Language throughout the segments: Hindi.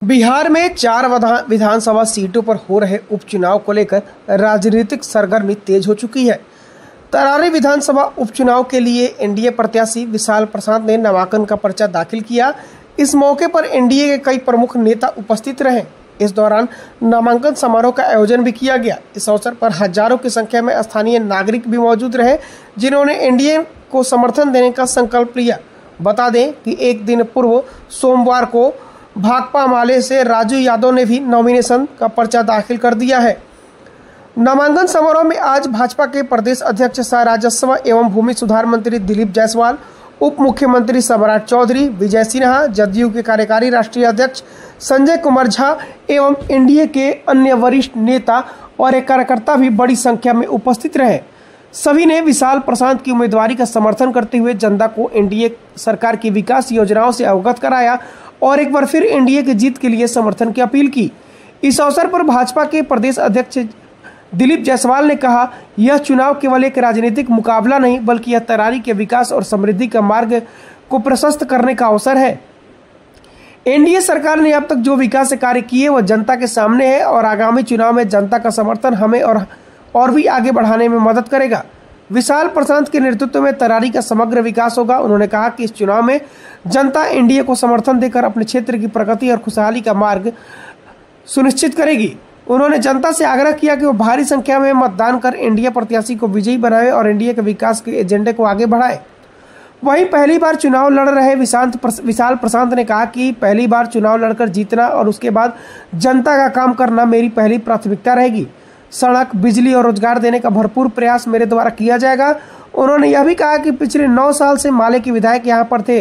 बिहार में 4 विधानसभा सीटों पर हो रहे उपचुनाव को लेकर राजनीतिक सरगर्मी तेज हो चुकी है। तरारी विधानसभा उपचुनाव के लिए एनडीए प्रत्याशी विशाल प्रसाद ने नामांकन का पर्चा दाखिल किया। इस मौके पर एनडीए के कई प्रमुख नेता उपस्थित रहे। इस दौरान नामांकन समारोह का आयोजन भी किया गया। इस अवसर पर हजारों की संख्या में स्थानीय नागरिक भी मौजूद रहे, जिन्होंने एनडीए को समर्थन देने का संकल्प लिया। बता दें कि एक दिन पूर्व सोमवार को भाकपा माले से राजू यादव ने भी नॉमिनेशन का पर्चा दाखिल कर दिया है। नामांकन समारोह में आज भाजपा के प्रदेश अध्यक्ष सह राजस्व एवं भूमि सुधार मंत्री दिलीप जायसवाल, उप मुख्यमंत्री सम्राट चौधरी, विजय सिन्हा, जदयू के कार्यकारी राष्ट्रीय अध्यक्ष संजय कुमार झा एवं एनडीए के अन्य वरिष्ठ नेता और एक कार्यकर्ता भी बड़ी संख्या में उपस्थित रहे। सभी ने विशाल प्रसाद की उम्मीदवारी का समर्थन करते हुए जनता को एनडीए सरकार की विकास योजनाओं से अवगत कराया और एक बार फिर एनडीए की जीत के लिए समर्थन की अपील की। इस अवसर पर भाजपा के प्रदेश अध्यक्ष दिलीप जायसवाल ने कहा, यह चुनाव केवल एक राजनीतिक मुकाबला नहीं, बल्कि यह तरारी के विकास और समृद्धि का मार्ग को प्रशस्त करने का अवसर है। एनडीए सरकार ने अब तक जो विकास कार्य किए वह जनता के सामने है और आगामी चुनाव में जनता का समर्थन हमें और भी आगे बढ़ाने में मदद करेगा। विशाल प्रसाद के नेतृत्व में तरारी का समग्र विकास होगा। उन्होंने कहा कि इस चुनाव में जनता एनडीए को समर्थन देकर अपने क्षेत्र की प्रगति और खुशहाली का मार्ग सुनिश्चित करेगी। उन्होंने जनता से आग्रह किया कि वो भारी संख्या में मतदान कर एनडीए प्रत्याशी को विजयी बनाए और एनडीए के विकास के एजेंडे को आगे बढ़ाए। वहीं पहली बार चुनाव लड़ रहे विशाल प्रसाद ने कहा कि पहली बार चुनाव लड़कर जीतना और उसके बाद जनता का काम करना मेरी पहली प्राथमिकता रहेगी। सड़क, बिजली और रोजगार देने का भरपूर प्रयास मेरे द्वारा किया जाएगा। उन्होंने यह भी कहा कि पिछले 9 साल से माले के विधायक यहाँ पर थे,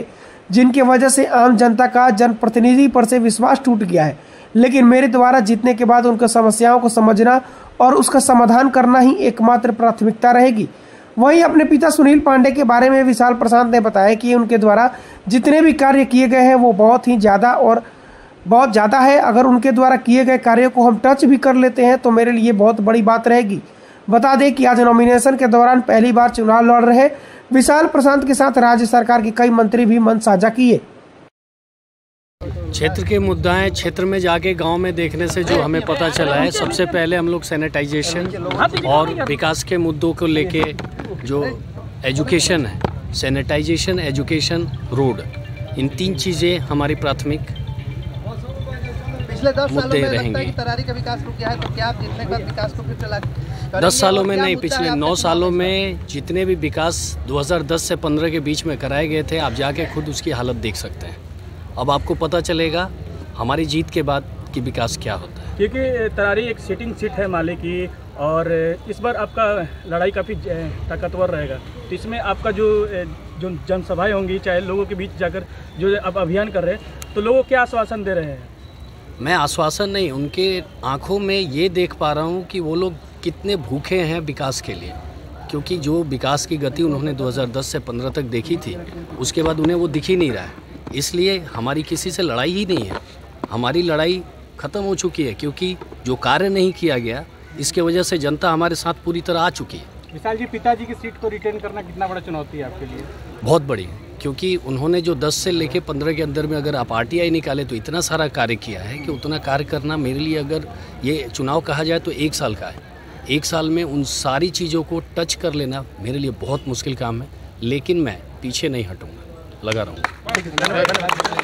जिनकी वजह से आम जनता का जनप्रतिनिधि पर से विश्वास टूट गया है, लेकिन मेरे द्वारा जीतने के बाद उनकी समस्याओं को समझना और उसका समाधान करना ही एकमात्र प्राथमिकता रहेगी। वहीं अपने पिता सुनील पांडे के बारे में विशाल प्रसाद ने बताया कि उनके द्वारा जितने भी कार्य किए गए हैं वो बहुत ज़्यादा है। अगर उनके द्वारा किए गए कार्यों को हम टच भी कर लेते हैं तो मेरे लिए बहुत बड़ी बात रहेगी। बता दें कि आज नॉमिनेशन के दौरान पहली बार चुनाव लड़ रहे विशाल प्रसाद के साथ राज्य सरकार के कई मंत्री भी मंच साझा किए। क्षेत्र के मुद्दाएं क्षेत्र में जाके गांव में देखने से जो हमें पता चला है, सबसे पहले हम लोग सैनिटाइजेशन और विकास के मुद्दों को लेके जो एजुकेशन है, सैनिटाइजेशन, एजुकेशन, रोड, इन 3 चीज़ें हमारी प्राथमिक पिछले 10 मुद्दे सालों में रहेंगे। तरारी का विकास रुक गया है, तो क्या आप जितने का विकास को फिर चला 10 सालों में नहीं, पिछले 9 सालों में जितने भी विकास 2010 से 15 के बीच में कराए गए थे, आप जाके खुद उसकी हालत देख सकते हैं। अब आपको पता चलेगा हमारी जीत के बाद कि विकास क्या होता है। क्योंकि तरारी एक सिटिंग सीट है माले की और इस बार आपका लड़ाई काफ़ी ताकतवर रहेगा, तो इसमें आपका जो जनसभाएं होंगी, चाहे लोगों के बीच जाकर जो आप अभियान कर रहे हैं, तो लोगों को क्या आश्वासन दे रहे हैं? मैं आश्वासन नहीं, उनके आंखों में ये देख पा रहा हूँ कि वो लोग कितने भूखे हैं विकास के लिए, क्योंकि जो विकास की गति उन्होंने 2010 से 15 तक देखी थी, उसके बाद उन्हें वो दिख ही नहीं रहा है। इसलिए हमारी किसी से लड़ाई ही नहीं है, हमारी लड़ाई ख़त्म हो चुकी है, क्योंकि जो कार्य नहीं किया गया इसके वजह से जनता हमारे साथ पूरी तरह आ चुकी है। विशाल जी, पिताजी की सीट को रिटेन करना कितना बड़ा चुनौती है आपके लिए? बहुत बड़ी, क्योंकि उन्होंने जो 10 से लेके 15 के अंदर में अगर आप आरटीआई निकाले तो इतना सारा कार्य किया है कि उतना कार्य करना मेरे लिए, अगर ये चुनाव कहा जाए तो 1 साल का है। 1 साल में उन सारी चीज़ों को टच कर लेना मेरे लिए बहुत मुश्किल काम है, लेकिन मैं पीछे नहीं हटूँगा, लगा रहूँगा।